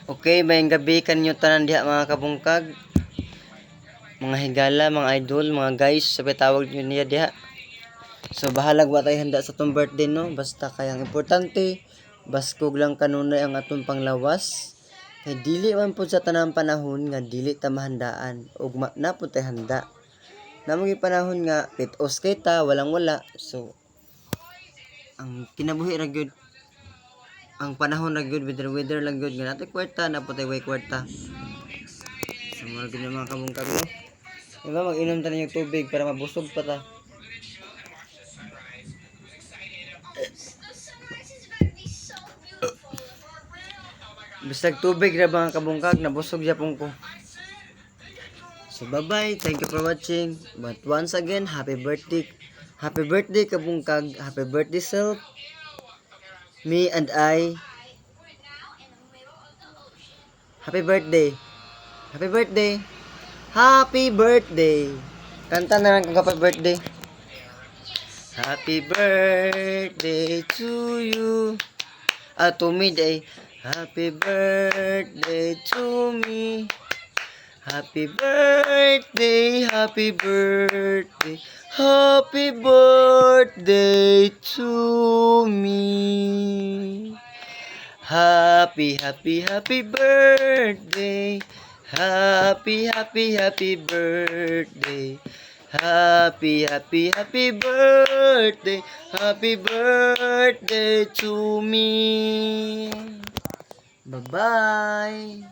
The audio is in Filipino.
Okay, mayang gabi kanyo tanan diha mga kabungkag, mga higala, mga idol, mga guys, sabay tawag nyo niya diha. So bahalag wa tayo handa sa tong birthday no, basta kayang importante, baskog lang kanunay ang atong panglawas. Kay dili man pud sa tanang panahon nga dili ta mahandaan, ug na pud tay handa. Namong panahon nga pitos kay ta, walang wala. So ang kinabuhi ra gyud, ang panahon ra gyud, weather lang gyud nga natin kwarta, na pud tay way kwarta. So mga ganyan mga kabungkag no. Diba mag-inom ta ng tubig para mabusog pa ta. Bisag tubig ra mga kabungkag, nabusog japon ko. So bye bye, thank you for watching. But once again, happy birthday. Happy birthday kabungkag, happy birthday self. Me and I. Happy birthday. Happy birthday. Happy birthday. Kanta na lang kung happy birthday. Happy birthday to you. To me day. Happy birthday to me. Happy birthday, happy birthday, happy birthday to me. Happy, happy, happy birthday. Happy, happy, happy birthday. Happy, happy, happy birthday. Happy birthday to me. Bye-bye.